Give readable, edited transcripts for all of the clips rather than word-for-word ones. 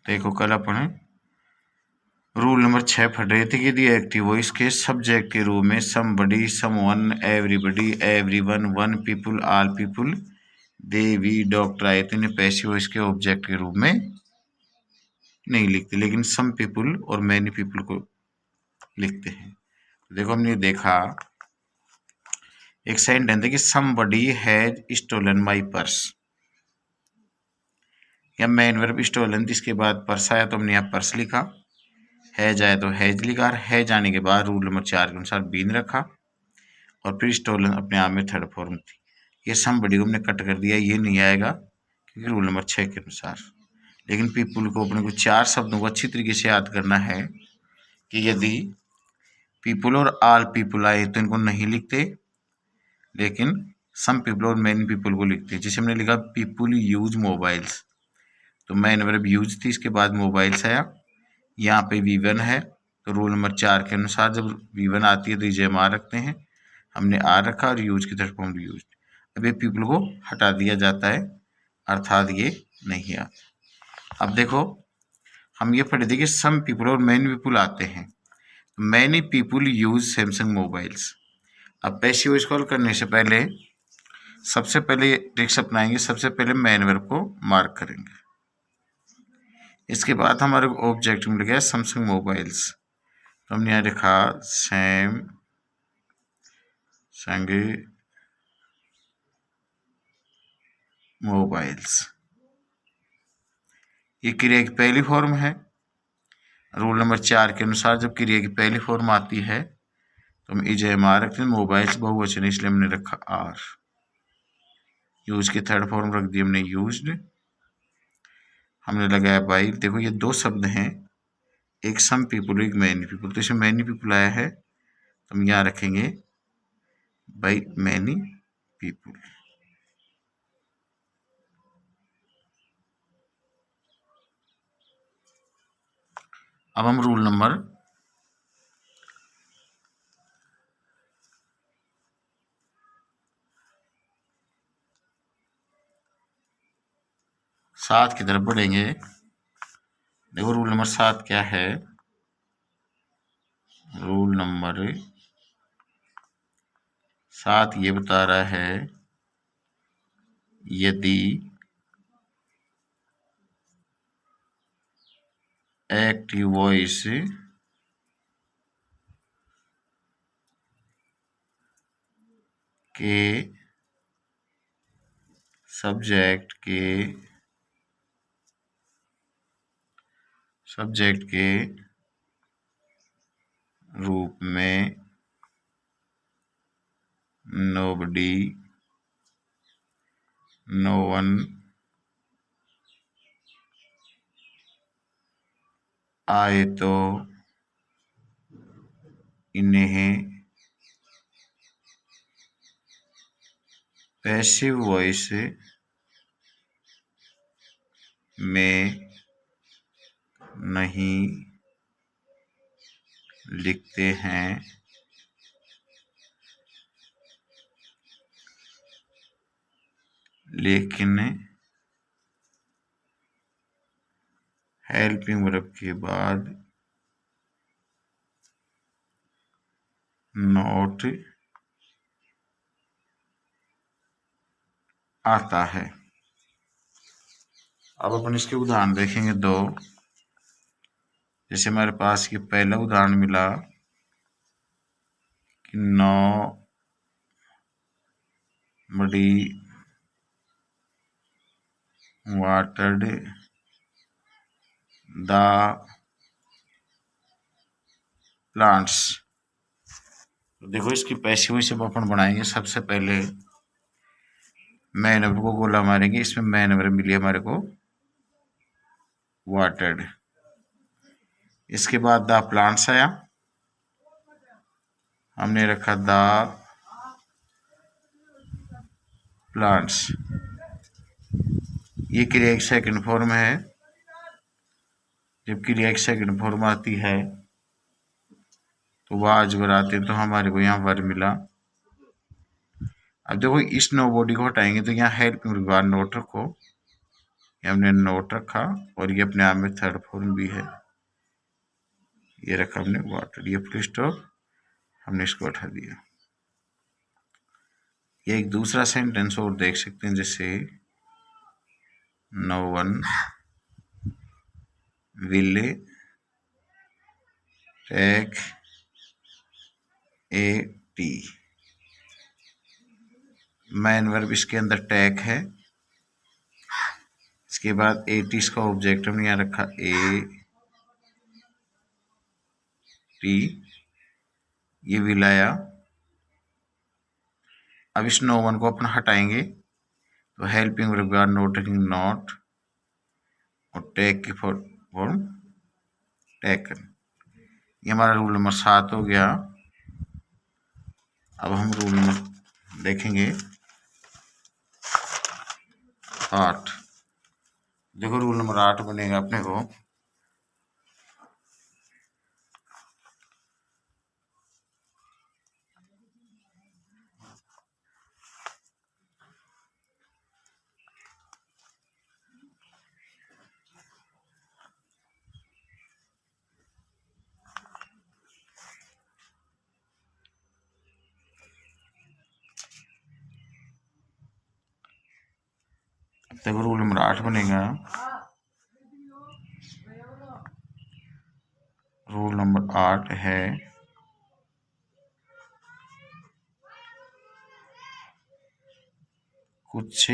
देखो कल अपन rule number 6 पढ़ रहे थे कि यदि एक्टिव वॉइस के सब्जेक्ट के रूप में somebody, someone, everybody, everyone, one people, all people, they, we, doctor आए तो इन्हें पैसिव वॉइस के ऑब्जेक्ट के रूप में नहीं लिखते, लेकिन सम पीपुल और मैनी पीपुल को लिखते हैं। देखो हमने देखा एक सेंटेंस है कि somebody has stolen my purse, या मेन वर्ब स्टोलन, जिसके बाद पर्स आया तो हमने यहाँ पर्स लिखा, हैज आया तो हैज लिखा, हैज आने के बाद रूल नंबर 4 के अनुसार बीन रखा, और फिर स्टोलन अपने आप में थर्ड फॉर्म थी। ये समबडी को हमने कट कर दिया, ये नहीं आएगा क्योंकि रूल नंबर 6 के अनुसार। लेकिन पीपुल को अपने को 4 शब्दों को अच्छी तरीके से याद करना है कि यदि पीपुल और ऑल पीपुल आए तो इनको नहीं लिखते, लेकिन सम पीपुल और मैनी पीपुल को लिखते हैं। जैसे हमने लिखा पीपुल यूज मोबाइल्स, तो मैन वर्ब यूज थी, इसके बाद मोबाइल्स आया, यहाँ पे V1 है, तो रूल नंबर 4 के अनुसार जब V1 आती है तो इजेमार रखते हैं, हमने आर रखा और यूज की तरफ हम यूज। अब ये पीपल को हटा दिया जाता है, अर्थात ये नहीं आता। अब देखो हम ये पढ़े थे कि सम पीपल और मैनी पीपुल आते हैं, many people use Samsung mobiles. अब पैसिव वॉइस कॉल करने से पहले सबसे पहले ट्रिक्स अपनाएंगे, सबसे पहले मैन वर्ब को मार्क करेंगे, इसके बाद हमारे ऑब्जेक्ट मिल गया सैमसंग मोबाइल्स, तो हमने यहाँ लिखा सैमसंग मोबाइल्स। ये क्रिया की पहली फॉर्म है। रूल नंबर 4 के अनुसार जब क्रिया की पहली फॉर्म आती है तो हम इजेमार रखते हैं, मोबाइल्स बहुवचन इसलिए हमने रखा आर। यूज की थर्ड फॉर्म रख दी हमने यूज्ड, हमने लगाया बाई। देखो ये 2 शब्द हैं, एक सम पीपुल एक मैनी पीपुल, तो इसमें मैनी पीपुल आया है तो हम यहाँ रखेंगे बाई मैनी पीपुल। अब हम रूल नंबर 7 की तरफ बढ़ेंगे। देखो रूल नंबर 7 क्या है, रूल नंबर 7 ये बता रहा है यदि एक्टिव वॉइस के सब्जेक्ट के रूप में नोबडी, नो वन, आए तो इन्हें पैसिव वॉइस में नहीं लिखते हैं, लेकिन हेल्पिंग वर्ब के बाद नोट आता है। अब अपन इसके उदाहरण देखेंगे 2। जैसे हमारे पास ये पहला उदाहरण मिला कि नोबडी वाटर्ड द प्लांट्स। तो देखो इसकी पैसिव वॉइस अपन बनाएंगे, सबसे पहले मैन वर्ब को गोला मारेंगे, इसमें मैन वर्ब मिली हमारे को वाटर्ड, इसके बाद द प्लांट्स आया, हमने रखा द प्लांट्स। ये क्रिया एक सेकंड फॉर्म है, जब क्रिया एक सेकंड फॉर्म आती है तो वह अजबर आते हैं, तो हमारे को यहाँ वर्ब मिला। अब देखो इस नो बॉडी को हटाएंगे तो यहाँ हेल्प नोट रखो, ये हमने नोट रखा और ये अपने आप में थर्ड फॉर्म भी है। ये रखा हमने वाटर, ये फुल स्टॉप, हमने इसको हटा दिया। ये एक दूसरा सेंटेंस और देख सकते हैं, जैसे no one will take a tea. Main verb इसके अंदर टेक है। इसके बाद ए टी इसका ऑब्जेक्ट हमने यहाँ रखा ए टी, ये विल आया। अब इस नो वन को अपन हटाएंगे तो helping verb not taking not और टेक की फॉर्म टेकन। ये हमारा रूल नंबर 7 हो गया। अब हम रूल नंबर देखेंगे 8। देखो रूल नंबर 8 बनेगा अपने को, देखो रूल नंबर 8 बनेगा। रूल नंबर 8 है कुछ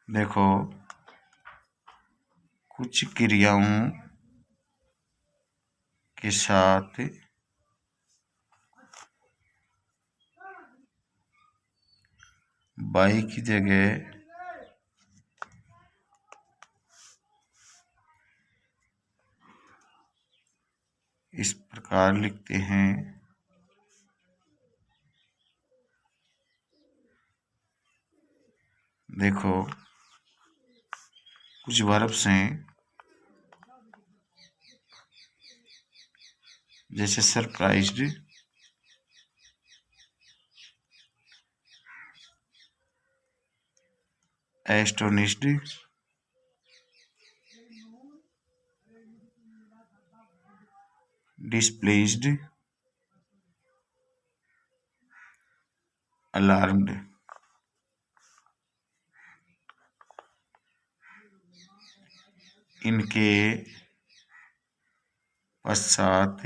देखो कुछ क्रियाओं के साथ बाई की जगह इस प्रकार लिखते हैं। देखो कुछ वर्ब्स हैं, जैसे सरप्राइज्ड, एस्टोनिश्ड, डिस्प्लेस्ड, अलार्म्ड। इनके पश्चात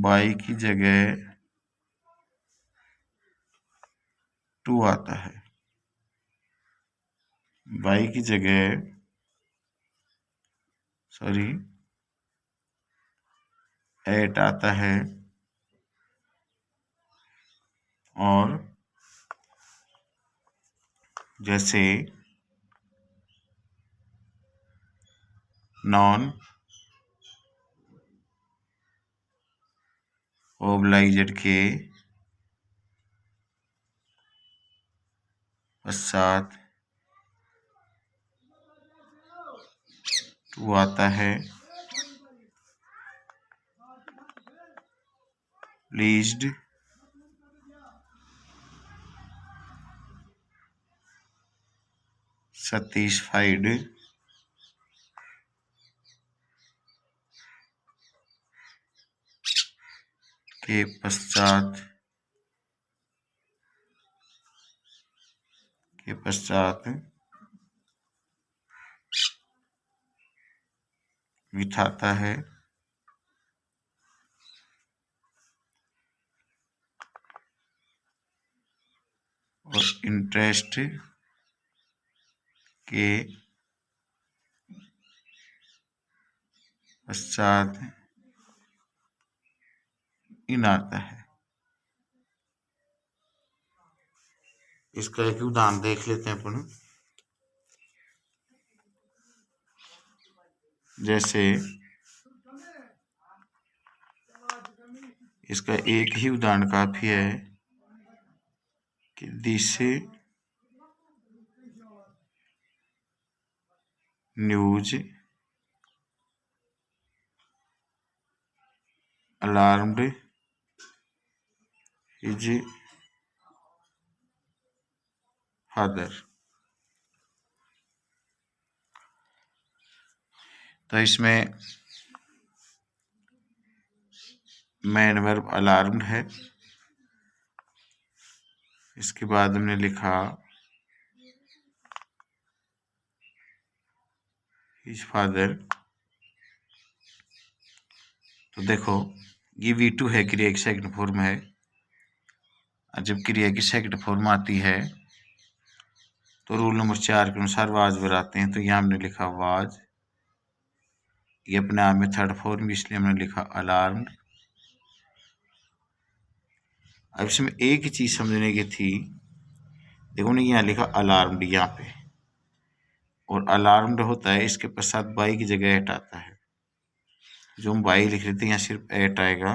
बाई की जगह टू आता है। बाई की जगह एट आता है और जैसे नॉन ओब्लाइज्ड के पश्चात टू आता है। प्लीज्ड, सैटिस्फाइड के पश्चात विथ आता है। और इंटरेस्ट के पश्चात इन आता है। इसका एक उदाहरण देख लेते हैं अपन। जैसे इसका एक ही उदाहरण काफी है कि this news alarmed his father. तो इसमें मेन वर्ब अलार्म्ड है। इसके बाद हमने लिखा हिज फादर। तो देखो ये V2 है, क्रिया की सेकंड फॉर्म है। और जब क्रिया की सेकंड फॉर्म आती है तो रूल नंबर 4 के अनुसार वाज बनाते हैं। तो यहाँ हमने लिखा वाज, ये अपने आप में थर्ड फॉर्म, इसलिए हमने लिखा अलार्म्ड। अब इसमें एक ही चीज समझने की थी, देखो ना यहाँ लिखा अलार्म्ड यहाँ पे, और अलार्म्ड होता है इसके पश्चात बाई की जगह एट आता है। जो हम बाई लिख रहे थे यहाँ सिर्फ एट आएगा,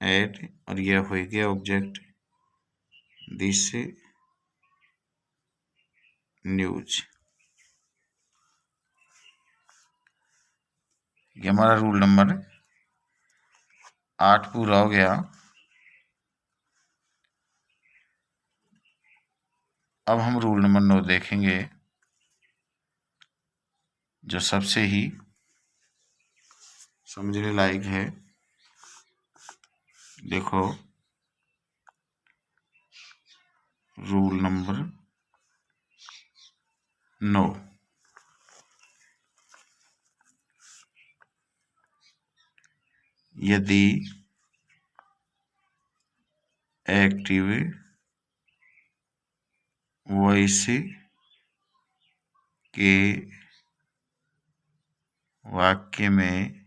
एट, और यह हो गया ऑब्जेक्ट दिस न्यूज। ये हमारा रूल नंबर 8 पूरा हो गया। अब हम रूल नंबर 9 देखेंगे, जो सबसे ही समझने लायक है। देखो रूल नंबर 9, यदि एक्टिव वॉइस के वाक्य में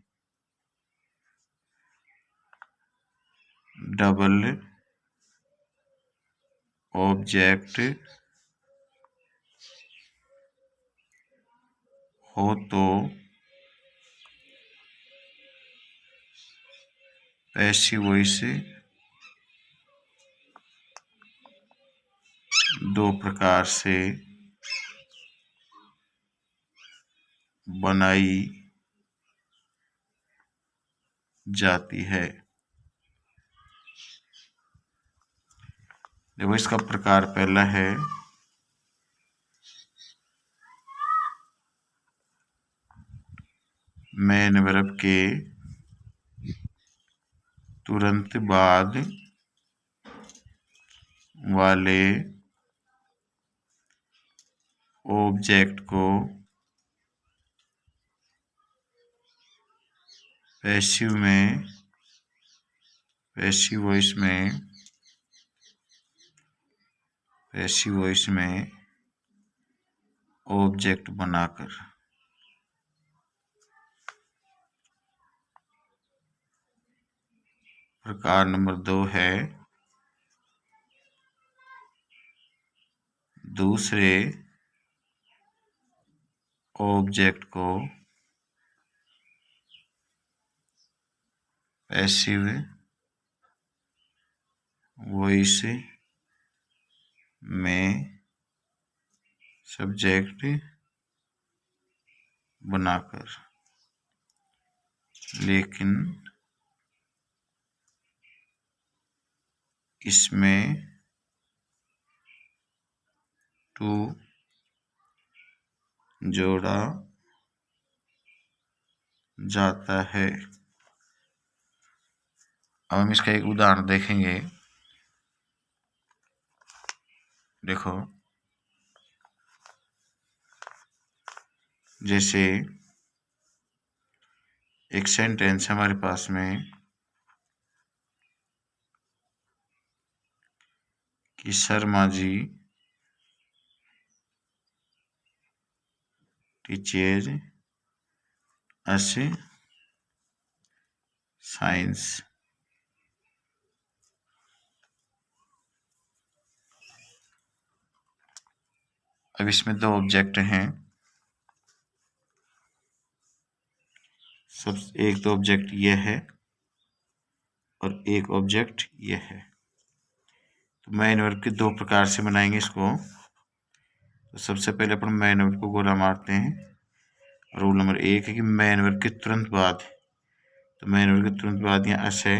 डबल ऑब्जेक्ट हो तो पैसिव वॉइस दो प्रकार से बनाई जाती है। देखो इसका प्रकार पहला है मेन वर्ब के तुरंत बाद वाले ऑब्जेक्ट को पैसिव वॉइस में ऑब्जेक्ट बनाकर। प्रकार नंबर 2 है दूसरे ऑब्जेक्ट को पैसिव वॉइस में सब्जेक्ट बनाकर, लेकिन इसमें टू जोड़ा जाता है। अब हम इसका एक उदाहरण देखेंगे। देखो जैसे एक सेंटेंस हमारे पास में कि शर्मा जी टीचेज अस साइंस। अब इसमें दो ऑब्जेक्ट हैं, सब एक तो ऑब्जेक्ट ये है और एक ऑब्जेक्ट ये है। तो मैन वर्ग के दो प्रकार से बनाएंगे इसको। तो सबसे पहले अपन मैन वर्ग को गोला मारते हैं। रूल नंबर 1 है कि मैन वर्ग के तुरंत बाद, तो मैन वर्ग के तुरंत बाद यहाँ अस है।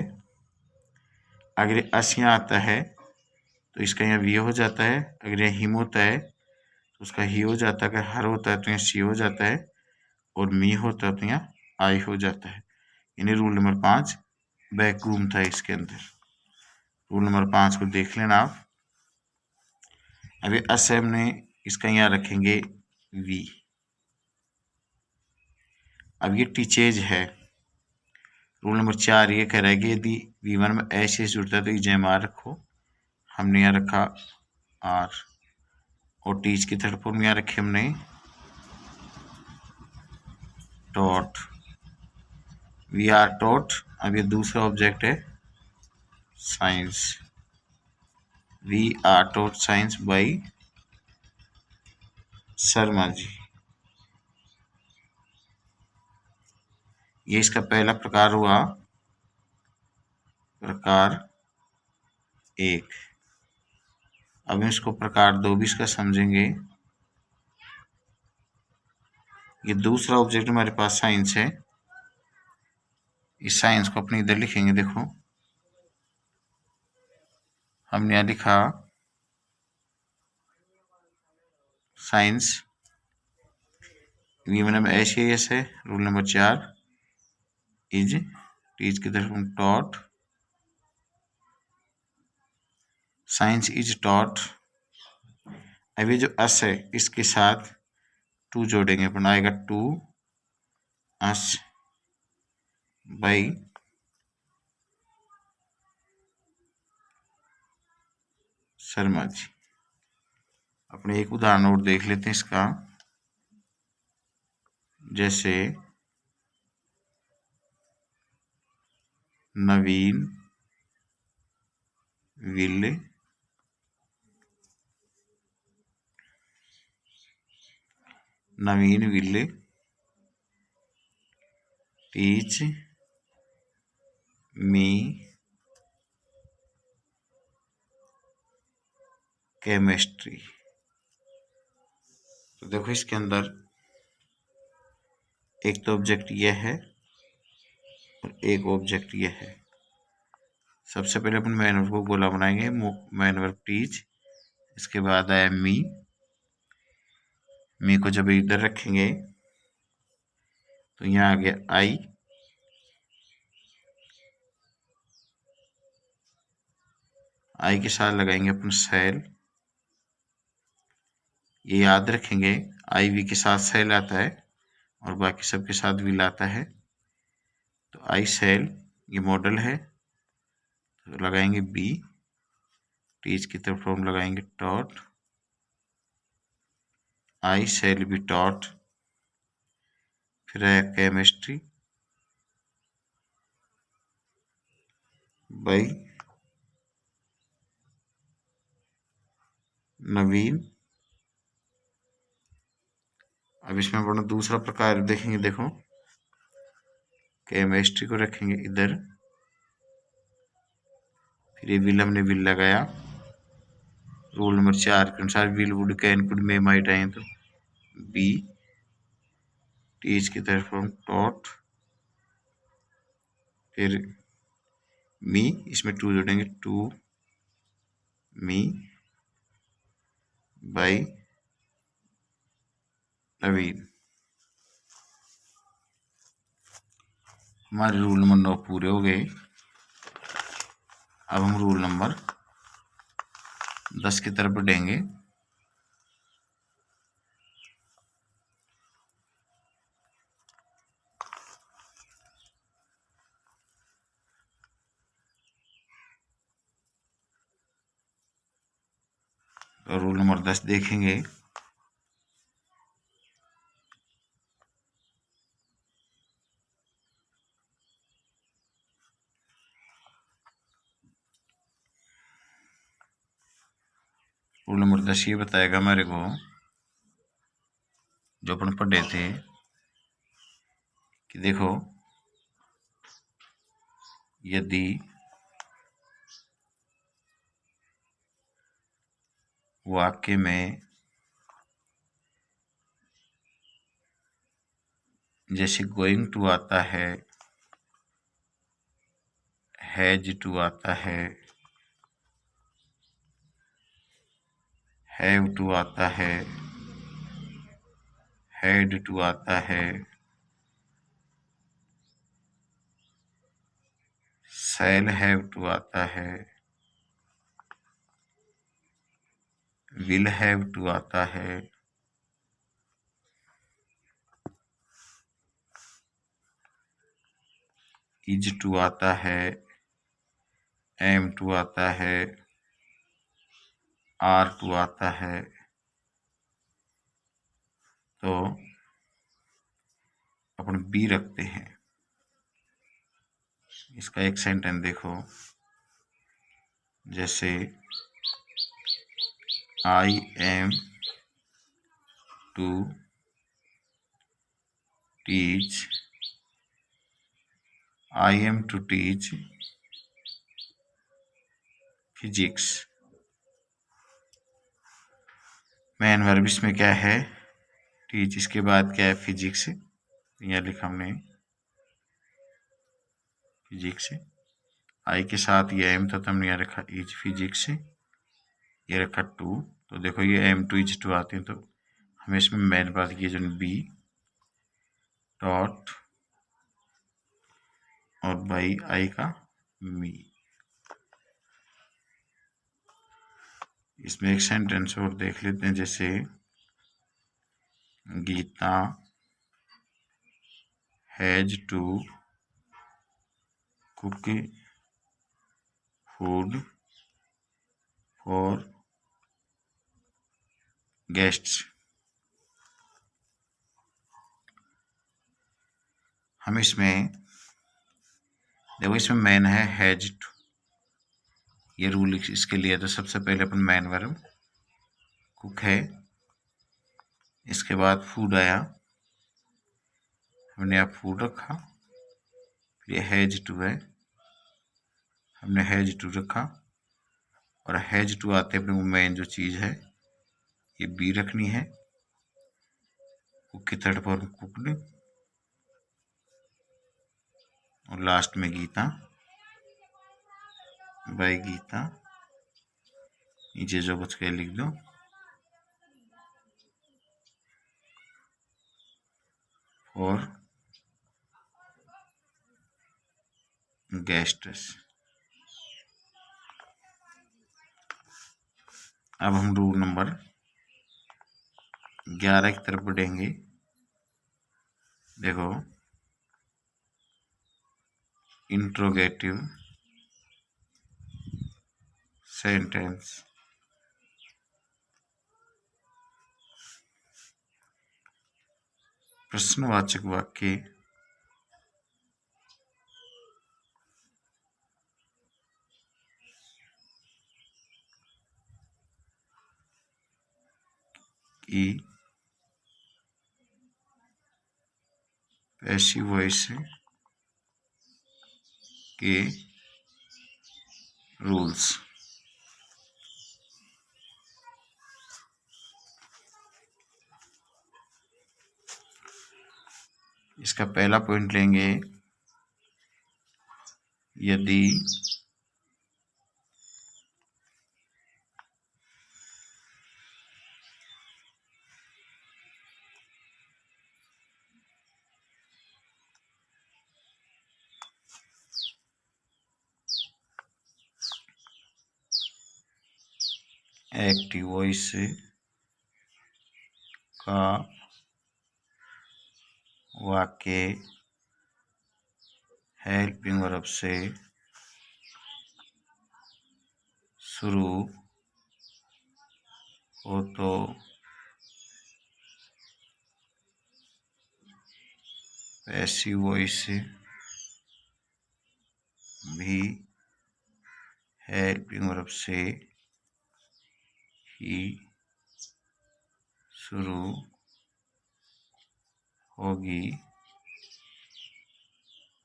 अगर ये अस यहाँ आता है तो इसका यहाँ वी हो जाता है। अगर यहाँ हिम होता है तो उसका ही हो जाता है। अगर हर होता है तो यहाँ सी हो जाता है और मी होता है तो यहाँ आई हो जाता है। यानी रूल नंबर 5 बैक घूमता है इसके अंदर। रूल नंबर 5 को देख लेना आप। अभी अस हमने इसका यहाँ रखेंगे वी। अब ये टीचेज है। रूल नंबर 4 ये कह रहा है कि यदि V1 में ऐसे जुड़ता है तो EJMR रखो। हमने यहाँ रखा R और टीच की थर्ड फॉर्म यहाँ रखे हमने टॉट, वी आर टॉट। अब ये दूसरा ऑब्जेक्ट है science, we are taught science by Sharma ji. ये इसका पहला प्रकार हुआ, प्रकार 1। अब हम इसको प्रकार 2 भी इसका समझेंगे। ये दूसरा ऑब्जेक्ट हमारे पास साइंस है। इस साइंस को अपने इधर लिखेंगे। देखो हमने यहाँ लिखा साइंस, V1 में ऐसे है। रूल नंबर 4 इज, टीच की तरफ टॉट, साइंस इज टॉट। अभी जो अस है इसके साथ टू जोड़ेंगे अपन, आएगा टू अस बाई शर्मा जी। अपने एक उदाहरण और देख लेते हैं इसका। जैसे नवीन विल टीच मी केमिस्ट्री। तो देखो इसके अंदर एक तो ऑब्जेक्ट ये है और एक ऑब्जेक्ट ये है। सबसे पहले अपन मैन वर्ब को गोला बनाएंगे। मैन वर्ब टीच, इसके बाद आया मी को जब इधर रखेंगे तो यहाँ आ गया आई के साथ लगाएंगे अपन सेल। ये याद रखेंगे, आई वी के साथ सेल आता है और बाकी सब के साथ विल आता है। तो आई सेल ये मॉडल है, तो लगाएंगे बी। टीच की तरफ फॉर्म लगाएंगे taught, I shall be taught. फिर है केमिस्ट्री बाई नवीन। अब इसमें अपना दूसरा प्रकार देखेंगे। देखो केमिस्ट्री को रखेंगे इधर, फिर ये विल हमने विल लगाया। रूल नंबर 4 के अनुसार will would can could may might आए तो बी। टीच की तरफ हम टॉट, फिर मी, इसमें टू जोड़ेंगे टू मी बाई नवीन। हमारे रूल नंबर 9 पूरे हो गए। अब हम रूल नंबर 10 की तरफ बढ़ेंगे। तो रूल नंबर 10 देखेंगे। रूल नंबर 10 ये बताएगा हमारे को, जो अपन पढ़े थे कि देखो यदि वाक्य में जैसे गोइंग टू आता है, हैज टू आता है, हैव टू आता है, हैड टू आता है, शैल हैव टू आता है, विल हैव टू आता है, इज टू आता है, एम टू आता है, आर टू आता है। तो अपन बी रखते हैं। इसका एक सेंटेंस देखो, जैसे I am to teach, I am to teach physics. Main verb इसमें क्या है, टीच, इसके बाद क्या है, फिजिक्स। यहाँ लिखा हमने फिजिक्स, आई के साथ ये एम था तो हमने यहाँ रखा इज फिजिक्स, ये रखा टू। तो देखो ये एम टू इज टू आते हैं, तो हमें इसमें मेन बात की जो बी डॉट और बाई आई का मी। इसमें एक सेंटेंस और देख लेते हैं, जैसे Gita has to cook food for guests. हम इसमें देखो, इसमें मैन है हैज टू, ये रूल इसके लिए। तो सबसे पहले अपन मैन वर्ब कुक है, इसके बाद फूड आया, हमने यहाँ फूड रखा, फिर ये हैज टू है, हमने हैज टू रखा, और हैज टू आते अपने मेन जो चीज़ है ये बी रखनी है, कुक की थर्ड फॉर्म कुकड, और लास्ट में गीता बाय गीता। नीचे जो बच के लिख दो और गेस्ट्स। अब हम रूल नंबर 11 की तरफ बढ़ेंगे। देखो, इंट्रोगेटिव सेंटेंस, प्रश्नवाचक वाक्य की पैसिव वॉइस के रूल्स। इसका पहला पॉइंट लेंगे, यदि एक्टिव वॉइस का वाक्य हेल्पिंग वर्ब से शुरू हो तो पैसिव वॉइस भी हेल्पिंग वर्ब से ही शुरू होगी,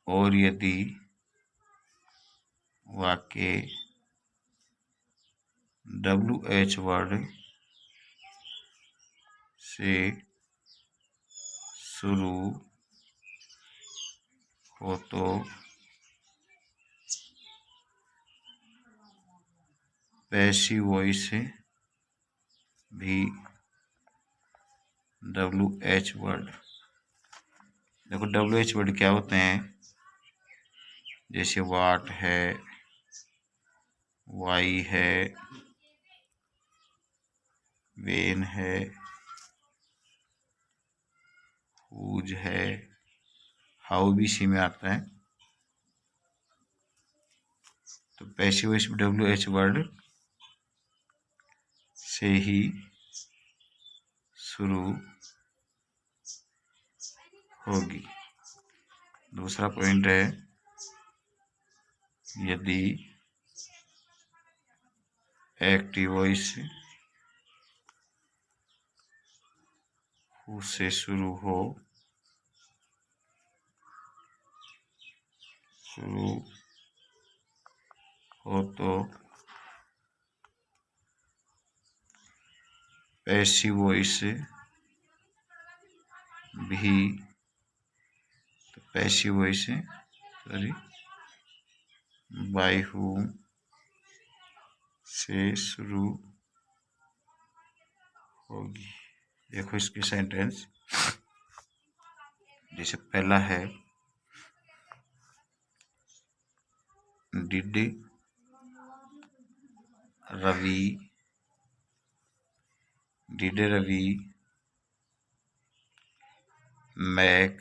और यदि वाक्य WH वर्ड से शुरू हो तो पैसिव वॉइस भी WH वर्ड। देखो WH वर्ड क्या होते हैं, जैसे वाट है, वाई है, वेन है, हुज है, हाउ भी सी में आता है। तो पैसिव वॉइस WH वर्ड से ही शुरू होगी। दूसरा पॉइंट है, यदि एक्टिव वॉइस हु से शुरू हो तो पैसिव वॉइस भी, तो पैसिव वॉइस बाय हूम से शुरू होगी। देखो इसकी सेंटेंस, जैसे पहला है, डिड रवि मैक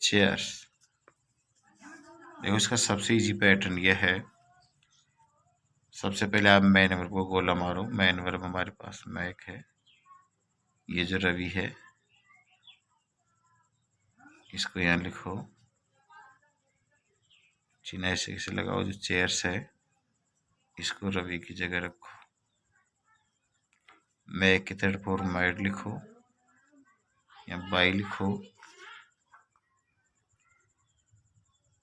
चेयर्स। देखो इसका सबसे इजी पैटर्न यह है, सबसे पहले आप मैन वर्ब को गोला मारो। मैन वर्ब हमारे पास मैक है, ये जो रवि है इसको यहाँ लिखो, चिन्ह ऐसे लगाओ। जो चेयर्स है इसको रवि की जगह रखो। मैक की थर्ड फॉर्म मैड लिखो या बाई लिखो।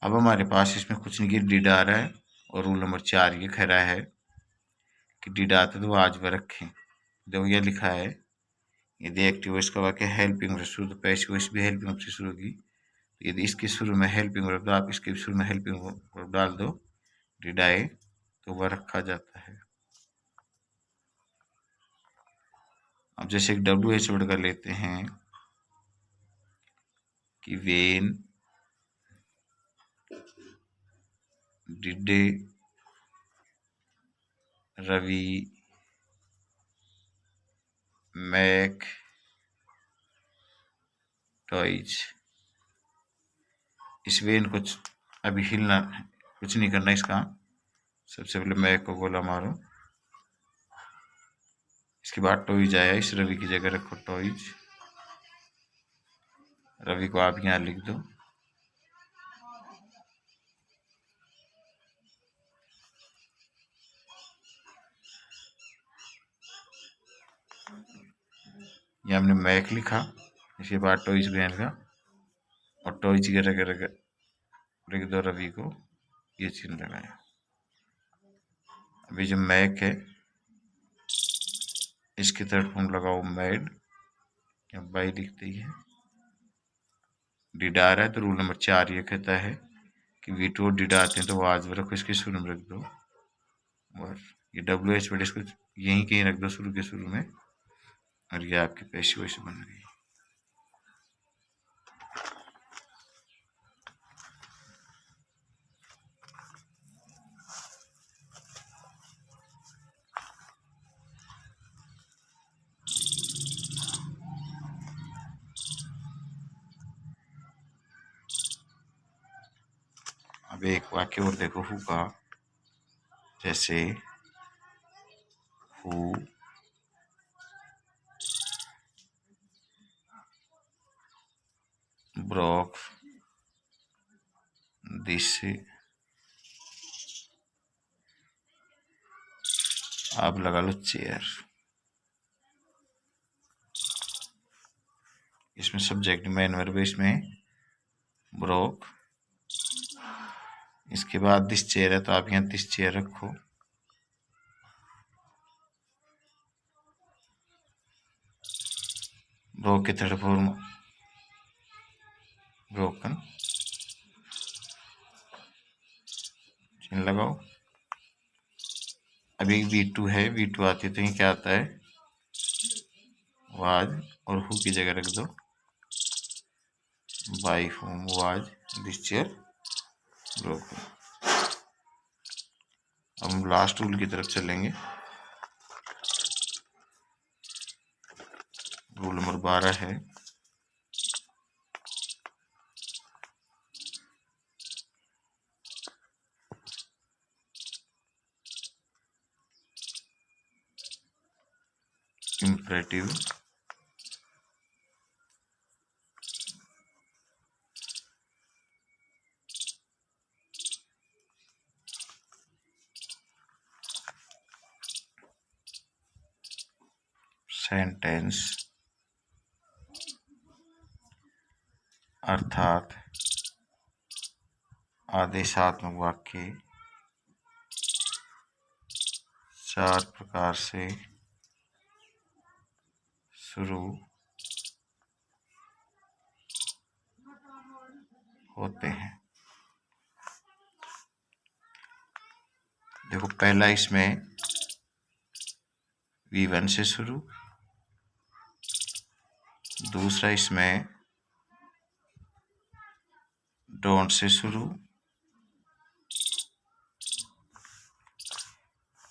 अब हमारे पास इसमें कुछ नहीं कि डिड आ रहा है, और रूल नंबर 4 ये कह रहा है कि डिड आते तो आज वह रखें। जब यह लिखा है, यदि एक्टिव वॉइस का वाक्य हेल्पिंग वर्ब शुरू, तो पैसिव वॉइस भी हेल्पिंग वर्ब से शुरू होगी। तो यदि इसके शुरू में हेल्पिंग वर्ब, तो आप इसके शुरू में हेल्पिंग वर्ब डाल दो, डिड आए तो वह रखा जाता है। अब जैसे एक WH वर्ड का लेते हैं कि when did Ravi make toys. इस वेन को अभी हिलना, कुछ नहीं करना इसका। सबसे पहले मैक को गोला मारो, इसके बाद टॉयज आया, इस रवि की जगह रखो टॉयज। रवि को आप यहाँ लिख दो। ये हमने मैक लिखा, इसके बाद टॉयज को लिखा और टॉयज की जगह लिख दो रवि को, ये चिन्ह लगाया। अभी जो मैक है इसकी थर्ड फॉर्म लगाओ मैड या बाई लिखते ही है। डिड आ रहा है तो रूल नंबर 4 ये कहता है कि वीटू और डिड आते हैं तो वो आज रखो, इसके शुरू में रख दो। और ये WH वर्ड इसको यहीं कहीं रख दो शुरू के शुरू में, और ये आपकी पैसिव वॉइस बन गई। अब एक वाक्य और देखो हु का, जैसे हु ब्रोक दिस, आप लगा लो चेयर। इसमें सब्जेक्ट मैन वर्ब, इसमें ब्रोक। इसके बाद दिस चेयर है तो आप यहाँ दिस चेयर रखो। ब्रोक के थर्ड फॉर्म ब्रोकन, चिन्ह लगाओ। अभी V2 है, V2 आती है तो ये क्या आता है, वाज, और हु की जगह रख दो by whom was this chair broken. अब हम लास्ट रूल की तरफ चलेंगे। रूल नंबर 12 है इम्परेटिव सेंटेंस अर्थात आदेशात्मक वाक्य 4 प्रकार से शुरू होते हैं। देखो पहला इसमें V1 से शुरू, दूसरा इसमें डोंट से शुरू,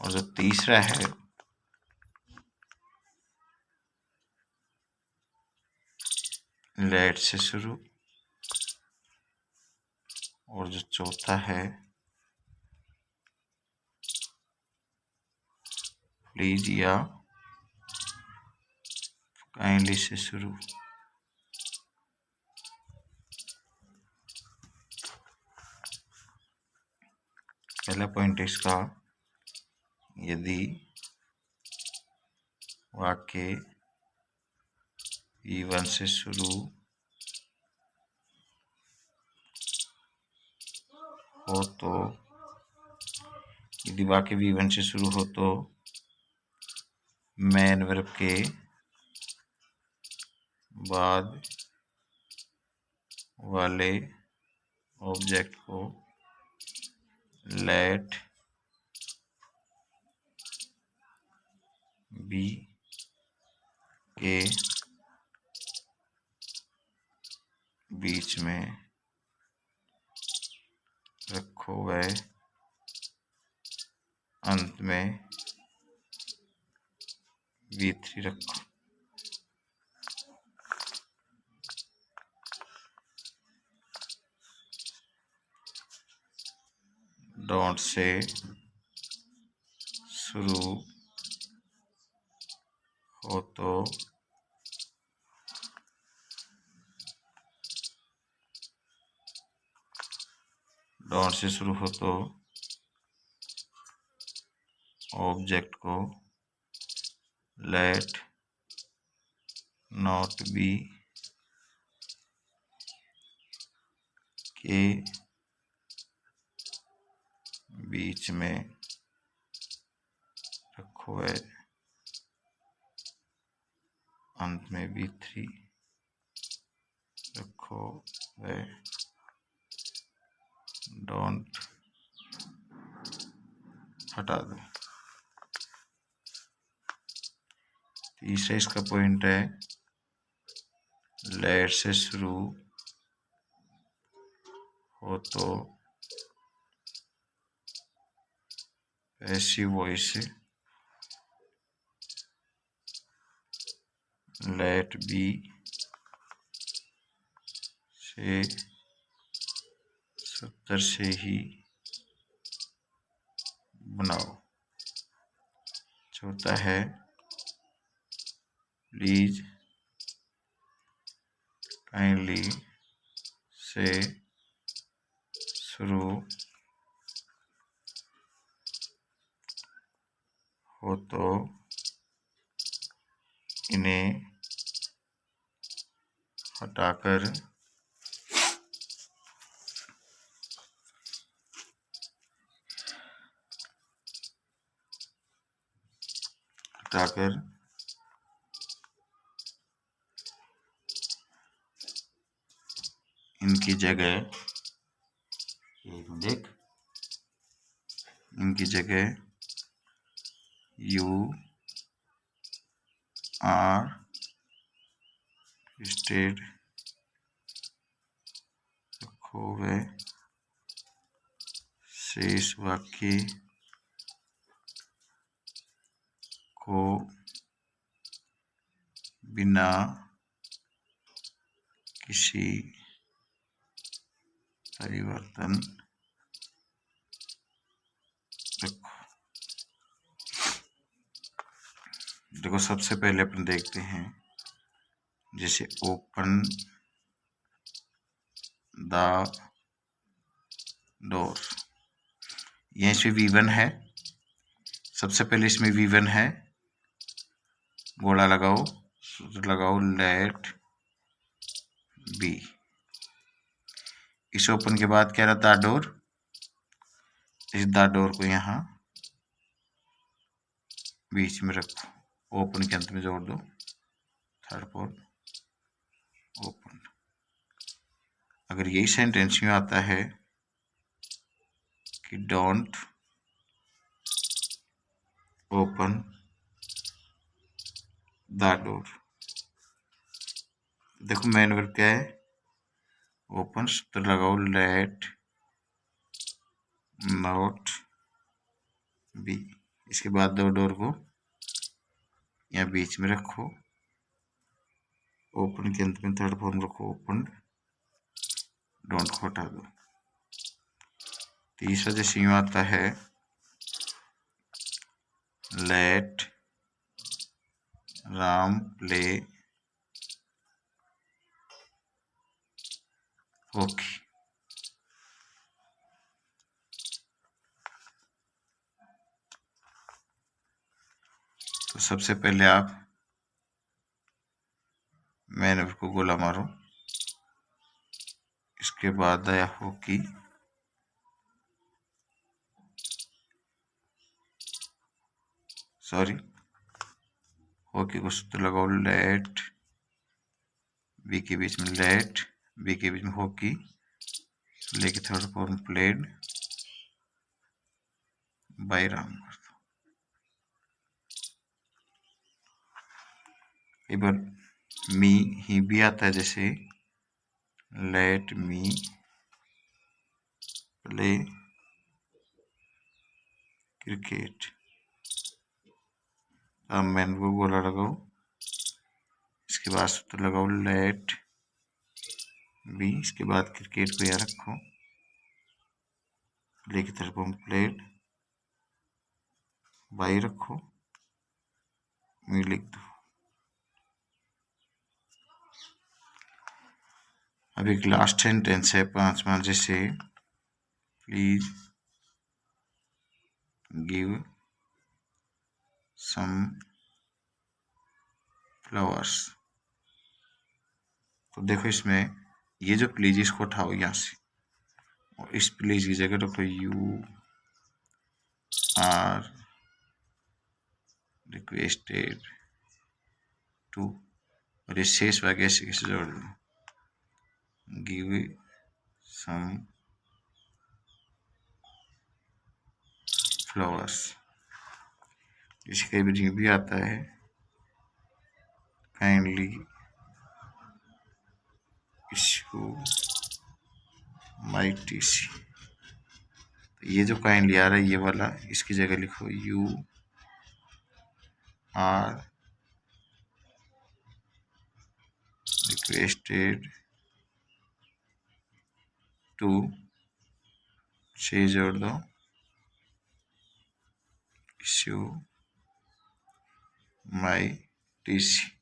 और जो तीसरा है लेट से शुरू, और जो चौथा है प्लीज या काइंडली से शुरू। पहला पॉइंट है इसका, यदि वाक्य V1 से शुरू हो तो, यदि वाक्य V1 से शुरू हो तो मेन वर्ब के बाद वाले ऑब्जेक्ट को लेट बी के बीच में रखो व अंत में V3 रखो। डोंट से शुरू हो तो डोंट से शुरू हो तो ऑब्जेक्ट को लेट नॉट बी के बीच में रखो है, अंत में V3 रखो है। डोंट हटा दो। तीसरा इसका पॉइंट है लेट से शुरू हो तो पैसिव वॉइस लेट बी से 70 से ही बनाओ। चौथा है प्लीज काइंडली से शुरू हो तो इन्हें हटाकर हटाकर इनकी जगह देख, इनकी जगह यू आर स्टेट रखो वे शेष वाक्य को बिना किसी परिवर्तन रखो। देखो सबसे पहले अपन देखते हैं, जैसे ओपन द डोर, यह इसमें V1 है। सबसे पहले इसमें V1 है, गोला लगाओ, सूत्र लगाओ लेट बी। इस ओपन के बाद क्या रहता है डोर, इस द डोर को यहाँ बीच में रखो, ओपन के अंत में जोड़ दो, थर्ड फोर ओपन। अगर यही सेंटेंस में आता है कि डोंट ओपन द डोर, देखो मेन वर्ब क्या है, ओपन, सूत्र लगाओ लेट नॉट बी। इसके बाद दो डोर को यहाँ बीच में रखो, ओपन के अंत में थर्ड फॉर्म रखो ओपन, डोंट को हटा दो। तीसरा जैसे यूँ आता है लेट राम प्ले हॉकी। तो सबसे पहले आप मेन वर्ब को गोला मारो, इसके बाद आया हॉकी, सॉरी हॉकी को सूत्र लगाओ लेट बी के बीच में, लेट बी के बीच में हॉकी, लेके third form played by Ram कर दो। एक बार मी ही भी आता है, जैसे लेट मी प्ले क्रिकेट, अब मैन को गोला लगाओ, इसके बाद सूत्र लगाओ लेट बी, इसके बाद क्रिकेट को यहाँ रखो, प्ले की तरफ हम प्लेड बाई रखो, मी लिख दो। अब एक लास्ट सेंटेंस है पांचवा, जैसे प्लीज गिव सम फ्लावर्स। तो देखो इसमें ये जो प्लीज, इसको उठाओ यहाँ से और इस प्लीज की जगह रखो यू आर रिक्वेस्टेड टू, और ये शेष वाक्य ऐसे कैसे जोड़ दो, गिव सम फ्लावर्स। इसके भी आता है काइंडली इशू माई टीसी। तो ये जो काइंडली आ रहा है ये वाला, इसकी जगह लिखो यू आर रिक्वेस्टेड टू, से जोड़ दो इशू माई टीसी।